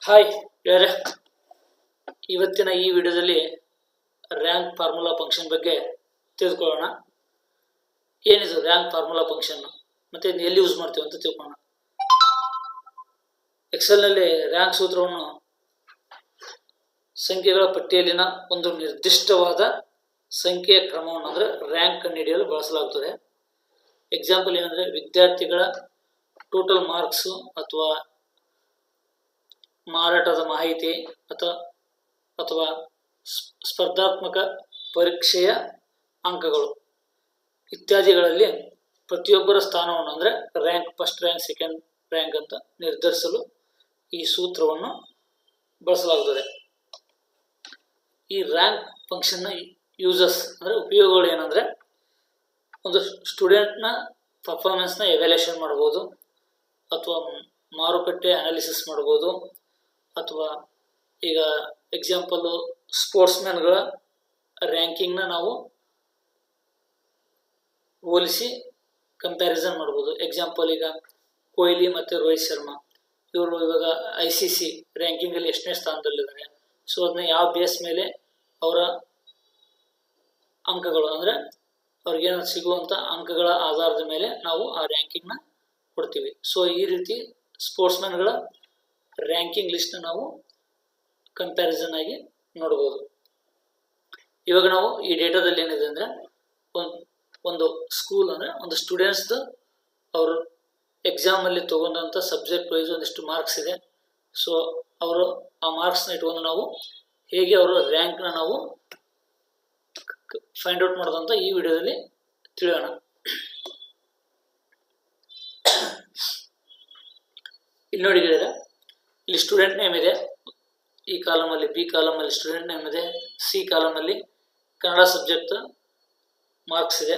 Hi ಗೆಳೆಯರೆ, ಇವತ್ತಿನ ಈ ವಿಡಿಯೋದಲ್ಲಿ ರ್ಯಾಂಕ್ ಫಾರ್ಮುಲಾ ಫಂಕ್ಷನ್ ಬಗ್ಗೆ ತಿಳಿದುಕೊಳ್ಳೋಣ. ಏನಿದು ರ್ಯಾಂಕ್ ಫಾರ್ಮುಲಾ ಫಂಕ್ಷನ್ ಮತ್ತು ಇದನ್ನ ಎಲ್ಲಿ ಯೂಸ್ ಮಾಡ್ತೀವಿ ಅಂತ ತಿಳ್ಕೊಳ್ಳೋಣ. ಎಕ್ಸೆಲ್ನಲ್ಲಿ ರ್ಯಾಂಕ್ ಸೂತ್ರವನ್ನು ಸಂಖ್ಯೆಗಳ ಪಟ್ಟಿಯಲ್ಲಿನ ಒಂದು ನಿರ್ದಿಷ್ಟವಾದ ಸಂಖ್ಯೆಯ ಕ್ರಮವನ್ನು ಅಂದರೆ ರ್ಯಾಂಕ್ ಕಂಡುಹಿಡಿಯಲು ಬಳಸಲಾಗುತ್ತದೆ. ಎಕ್ಸಾಂಪಲ್ ಏನಂದರೆ ವಿದ್ಯಾರ್ಥಿಗಳ ಟೋಟಲ್ ಮಾರ್ಕ್ಸು ಅಥವಾ ಮಾರಾಟದ ಮಾಹಿತಿ ಅಥವಾ ಸ್ಪರ್ಧಾತ್ಮಕ ಪರೀಕ್ಷೆಯ ಅಂಕಗಳು ಇತ್ಯಾದಿಗಳಲ್ಲಿ ಪ್ರತಿಯೊಬ್ಬರ ಸ್ಥಾನವನ್ನು ಅಂದರೆ rank, first rank, second rank ಅಂತ ನಿರ್ಧರಿಸಲು ಈ ಸೂತ್ರವನ್ನು ಬಳಸಲಾಗುತ್ತದೆ. ಈ ರ್ಯಾಂಕ್ ಫಂಕ್ಷನ್ನ ಯೂಸಸ್ ಅಂದರೆ ಉಪಯೋಗಗಳು ಏನಂದರೆ, ಒಂದು ಸ್ಟೂಡೆಂಟ್ನ ಪರ್ಫಾರ್ಮೆನ್ಸ್ನ ಎವ್ಯಾಲ್ಯೂಯೇಷನ್ ಮಾಡ್ಬೋದು, ಅಥವಾ ಮಾರುಕಟ್ಟೆ ಅನಾಲಿಸಿಸ್ ಮಾಡ್ಬೋದು, ಅಥವಾ ಈಗ ಎಕ್ಸಾಂಪಲ್ಲು ಸ್ಪೋರ್ಟ್ಸ್ಮ್ಯಾನ್ಗಳ ರ್ಯಾಂಕಿಂಗ್ನ ನಾವು ಹೋಲಿಸಿ ಕಂಪ್ಯಾರಿಸನ್ ಮಾಡ್ಬೋದು. ಎಕ್ಸಾಂಪಲ್ ಈಗ ಕೊಹ್ಲಿ ಮತ್ತು ರೋಹಿತ್ ಶರ್ಮಾ ಇವರು ಇವಾಗ ICC ರ್ಯಾಂಕಿಂಗಲ್ಲಿ ಎಷ್ಟನೇ ಸ್ಥಾನದಲ್ಲಿದ್ದಾರೆ, ಸೊ ಅದನ್ನ ಯಾವ ಬೇಸ್ ಮೇಲೆ ಅವರ ಅಂಕಗಳು ಅಂದರೆ ಅವ್ರಿಗೇನು ಸಿಗುವಂಥ ಅಂಕಗಳ ಆಧಾರದ ಮೇಲೆ ನಾವು ಆ ರ್ಯಾಂಕಿಂಗ್ನ ಕೊಡ್ತೀವಿ. ಸೊ ಈ ರೀತಿ ಸ್ಪೋರ್ಟ್ಸ್ಮ್ಯಾನ್ಗಳ ರ್ಯಾಂಕಿಂಗ್ ಲಿಸ್ಟ್ನ ನಾವು ಕಂಪ್ಯಾರಿಸನ್ ಆಗಿ ನೋಡ್ಬೋದು. ಇವಾಗ ನಾವು ಈ ಡೇಟಾದಲ್ಲಿ ಏನಿದೆ ಅಂದರೆ, ಒಂದು ಸ್ಕೂಲ್ ಅಂದರೆ ಒಂದು ಸ್ಟೂಡೆಂಟ್ಸ್ದು ಅವರು ಎಕ್ಸಾಮಲ್ಲಿ ತೊಗೊಂಡಂಥ ಸಬ್ಜೆಕ್ಟ್ ವೈಸ್ ಒಂದಿಷ್ಟು ಮಾರ್ಕ್ಸ್ ಇದೆ. ಸೊ ಅವರು ಆ ಮಾರ್ಕ್ಸ್ನ ಇಟ್ಕೊಂಡು ನಾವು ಹೇಗೆ ಅವರ ರ್ಯಾಂಕ್ನ ನಾವು ಫೈಂಡ್ ಔಟ್ ಮಾಡೋದಂತ ಈ ವಿಡಿಯೋದಲ್ಲಿ ತಿಳಿಯೋಣ. ಇಲ್ಲಿ ನೋಡಿ ಗೆಳೆಯರೆ, ಇಲ್ಲಿ ಸ್ಟೂಡೆಂಟ್ ನೇಮ್ ಇದೆ, ಈ ಕಾಲಮಲ್ಲಿ ಬಿ ಕಾಲಮಲ್ಲಿ ಸ್ಟೂಡೆಂಟ್ ನೇಮ್ ಇದೆ, ಸಿ ಕಾಲಮಲ್ಲಿ ಕನ್ನಡ ಸಬ್ಜೆಕ್ಟ್ ಮಾರ್ಕ್ಸ್ ಇದೆ,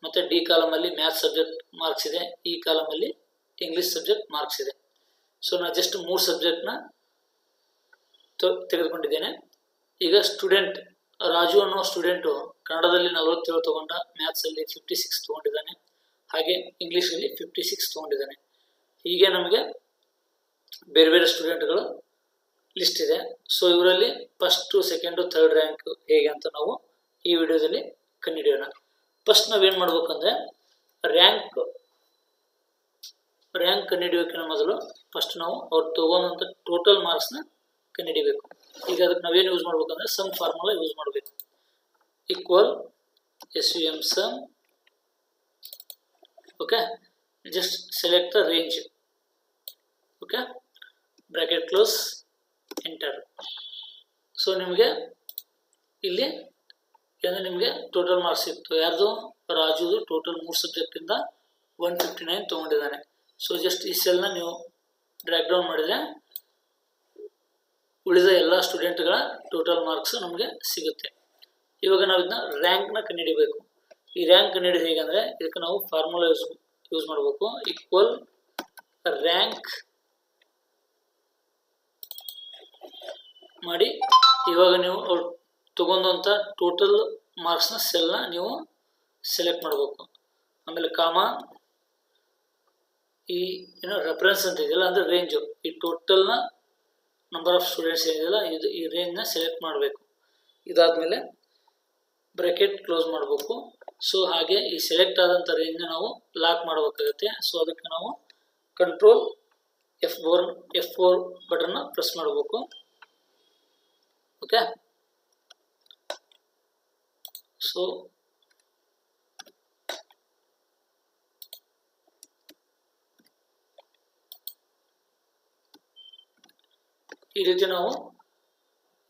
ಮತ್ತು ಡಿ ಕಾಲಮಲ್ಲಿ ಮ್ಯಾಥ್ಸ್ ಸಬ್ಜೆಕ್ಟ್ ಮಾರ್ಕ್ಸ್ ಇದೆ, ಈ ಕಾಲಮಲ್ಲಿ ಇಂಗ್ಲೀಷ್ ಸಬ್ಜೆಕ್ಟ್ ಮಾರ್ಕ್ಸ್ ಇದೆ. ಸೊ ನಾನು ಜಸ್ಟ್ 3 ಸಬ್ಜೆಕ್ಟ್ನ ತೆಗೆದುಕೊಂಡಿದ್ದೇನೆ. ಈಗ ಸ್ಟೂಡೆಂಟ್ ರಾಜು ಅನ್ನೋ ಸ್ಟೂಡೆಂಟು ಕನ್ನಡದಲ್ಲಿ 47 ತೊಗೊಂಡ, ಮ್ಯಾಥ್ಸಲ್ಲಿ 56 ತೊಗೊಂಡಿದ್ದಾನೆ, ಹಾಗೆ ಇಂಗ್ಲೀಷಲ್ಲಿ 56 ತೊಗೊಂಡಿದ್ದಾನೆ. ಹೀಗೆ ನಮಗೆ ಬೇರೆ ಬೇರೆ ಸ್ಟೂಡೆಂಟ್ಗಳ ಲಿಸ್ಟ್ ಇದೆ. ಸೊ ಇವರಲ್ಲಿ ಫಸ್ಟು, ಸೆಕೆಂಡು, ಥರ್ಡ್ ರ್ಯಾಂಕ್ ಹೇಗೆ ಅಂತ ನಾವು ಈ ವಿಡಿಯೋದಲ್ಲಿ ಕಂಡುಹಿಡಿಯೋಣ. ಫಸ್ಟ್ ನಾವೇನು ಮಾಡ್ಬೇಕಂದ್ರೆ, ರ್ಯಾಂಕ್ ಕಂಡುಹಿಡಿಯೋಕ್ಕಿಂತ ಮೊದಲು ಫಸ್ಟ್ ನಾವು ಅವ್ರು ತೊಗೊಂಡಂಥ ಟೋಟಲ್ ಮಾರ್ಕ್ಸ್ನ ಕಂಡುಹಿಡಿಬೇಕು. ಈಗ ಅದಕ್ಕೆ ನಾವೇನು ಯೂಸ್ ಮಾಡ್ಬೇಕಂದ್ರೆ ಸಮ್ ಫಾರ್ಮುಲಾ ಯೂಸ್ ಮಾಡಬೇಕು. Equal SUM sum, okay, just select the range, okay, bracket close, enter. So ನಿಮಗೆ ಇಲ್ಲಿ ಏನಂದರೆ ನಿಮಗೆ ಟೋಟಲ್ ಮಾರ್ಕ್ಸ್ ಸಿಕ್ತು. ಯಾರ್ದು? ರಾಜುದು ಟೋಟಲ್ 3 ಸಬ್ಜೆಕ್ಟಿಂದ 159 ತೊಗೊಂಡಿದ್ದಾನೆ. ಸೊ ಜಸ್ಟ್ ಈ ಸೆಲ್ನ ನೀವು ಡ್ರ್ಯಾಗ್ ಡೌನ್ ಮಾಡಿದರೆ ಉಳಿದ ಎಲ್ಲ ಸ್ಟೂಡೆಂಟ್ಗಳ ಟೋಟಲ್ ಮಾರ್ಕ್ಸ್ ನಮಗೆ ಸಿಗುತ್ತೆ. ಇವಾಗ ನಾವು ಇದನ್ನ ರ್ಯಾಂಕ್ನ ಕಂಡುಹಿಡಿಬೇಕು. ಈ ರ್ಯಾಂಕ್ ಕಂಡುಹಿಡಿದು ಹೇಗೆಂದರೆ, ಇದಕ್ಕೆ ನಾವು ಫಾರ್ಮುಲಾ ಯೂಸ್ ಮಾಡಬೇಕು. ಈಕ್ವಲ್ ರ್ಯಾಂಕ್ ಮಾಡಿ, ಇವಾಗ ನೀವು ಅವ್ರು ತಗೊಂಡಂಥ ಟೋಟಲ್ ಮಾರ್ಕ್ಸ್ನ ಸೆಲ್ನ ನೀವು ಸೆಲೆಕ್ಟ್ ಮಾಡಬೇಕು. ಆಮೇಲೆ ಕಾಮ, ಈ ಏನೋ ರೆಫರೆನ್ಸ್ ಅಂತ ಇದೆಯಲ್ಲ ಅಂದರೆ ರೇಂಜು, ಈ ಟೋಟಲ್ನ ನಂಬರ್ ಆಫ್ ಸ್ಟೂಡೆಂಟ್ಸ್ ಏನಿದೆಯಲ್ಲ ಇದು ಈ ರೇಂಜ್ನ ಸೆಲೆಕ್ಟ್ ಮಾಡಬೇಕು. ಇದಾದಮೇಲೆ ಬ್ರಾಕೆಟ್ ಕ್ಲೋಸ್ ಮಾಡಬೇಕು. ಸೊ ಹಾಗೆ ಈ ಸೆಲೆಕ್ಟ್ ಆದಂಥ ರೇಂಜ್ನ ನಾವು ಲಾಕ್ ಮಾಡಬೇಕಾಗುತ್ತೆ. ಸೊ ಅದಕ್ಕೆ ನಾವು ಕಂಟ್ರೋಲ್ F4 ಬಟನ್ನ ಪ್ರೆಸ್ ಮಾಡಬೇಕು. ಓಕೆ, ಸೊ ಈ ರೀತಿ ನಾವು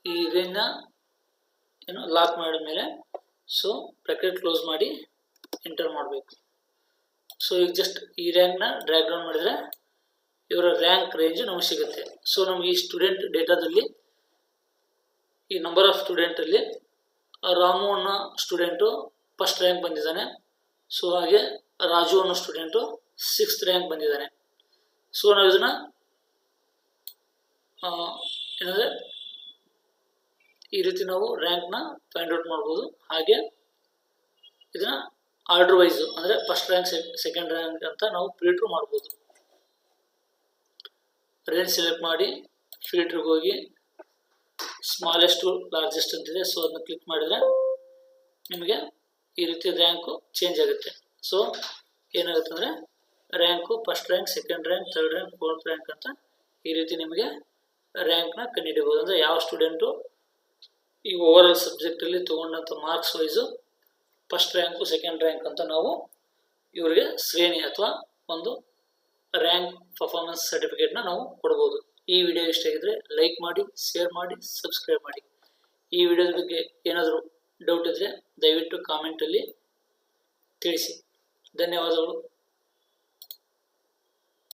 ಈ ರೇಂಜ್ನ ಲಾಕ್ ಮಾಡಿದ ಮೇಲೆ ಸೊ ಬ್ರಾಕೆಟ್ ಕ್ಲೋಸ್ ಮಾಡಿ ಎಂಟರ್ ಮಾಡಬೇಕು. ಸೊ ಈಗ ಜಸ್ಟ್ ಈ ರ್ಯಾಂಕ್ನ ಡ್ರ್ಯಾಗ್ ಡೌನ್ ಮಾಡಿದರೆ ಇವರ ರ್ಯಾಂಕ್ ರೇಂಜ್ ನಮಗೆ ಸಿಗುತ್ತೆ. ಸೊ ನಮಗೆ ಈ ಸ್ಟೂಡೆಂಟ್ ಡೇಟಾದಲ್ಲಿ ಈ ನಂಬರ್ ಆಫ್ ಸ್ಟೂಡೆಂಟಲ್ಲಿ ರಾಮು ಅನ್ನೋ ಸ್ಟೂಡೆಂಟು ಫಸ್ಟ್ ರ್ಯಾಂಕ್ ಬಂದಿದ್ದಾನೆ. ಸೊ ಹಾಗೆ ರಾಜು ಅನ್ನೋ ಸ್ಟೂಡೆಂಟು 6th ರ್ಯಾಂಕ್ ಬಂದಿದ್ದಾನೆ. ಸೊ ನಾವು ಇದನ್ನು ಏನಂದರೆ ಈ ರೀತಿ ನಾವು ರ್ಯಾಂಕ್ನ ಫೈಂಡ್ ಔಟ್ ಮಾಡ್ಬೋದು. ಹಾಗೆ ಇದನ್ನು ಆರ್ಡರ್ ವೈಸು ಅಂದರೆ ಫಸ್ಟ್ ರ್ಯಾಂಕ್, ಸೆಕೆಂಡ್ ರ್ಯಾಂಕ್ ಅಂತ ನಾವು ಫಿಲ್ಟ್ರ್ ಮಾಡ್ಬೋದು. ರೇಂಜ್ ಸೆಲೆಕ್ಟ್ ಮಾಡಿ ಫಿಲ್ಟರ್ಗೆ ಹೋಗಿ ಸ್ಮಾಲೆಸ್ಟ್ ಟು ಲಾರ್ಜೆಸ್ಟ್ ಅಂತಿದೆ. ಸೊ ಅದನ್ನ ಕ್ಲಿಕ್ ಮಾಡಿದರೆ ನಿಮಗೆ ಈ ರೀತಿ ರ್ಯಾಂಕು ಚೇಂಜ್ ಆಗುತ್ತೆ. ಸೊ ಏನಾಗುತ್ತೆ ಅಂದರೆ rank first rank, second rank, third rank, fourth rank ಅಂತ ಈ ರೀತಿ ನಿಮಗೆ ರ್ಯಾಂಕ್ನ ಕಂಡುಹಿಡಿಯಬಹುದು. ಅಂದರೆ ಯಾವ ಸ್ಟೂಡೆಂಟು ಈ ಓವರ್ ಆಲ್ ಸಬ್ಜೆಕ್ಟಲ್ಲಿ ತೊಗೊಂಡಂಥ marks wise first rank, second rank ಅಂತ ನಾವು ಇವರಿಗೆ ಶ್ರೇಣಿ ಅಥವಾ ಒಂದು ರ್ಯಾಂಕ್ ಪರ್ಫಾರ್ಮೆನ್ಸ್ ಸರ್ಟಿಫಿಕೇಟ್ನ ನಾವು ಕೊಡ್ಬೋದು. ಈ ವಿಡಿಯೋ ಇಷ್ಟ ಆಗಿದ್ರೆ ಲೈಕ್ ಮಾಡಿ, ಶೇರ್ ಮಾಡಿ, ಸಬ್ಸ್ಕ್ರೈಬ್ ಮಾಡಿ. ಈ ವಿಡಿಯೋದ ಬಗ್ಗೆ ಏನಾದರೂ ಡೌಟ್ ಇದ್ದರೆ ದಯವಿಟ್ಟು ಕಾಮೆಂಟಲ್ಲಿ ತಿಳಿಸಿ. ಧನ್ಯವಾದಗಳು.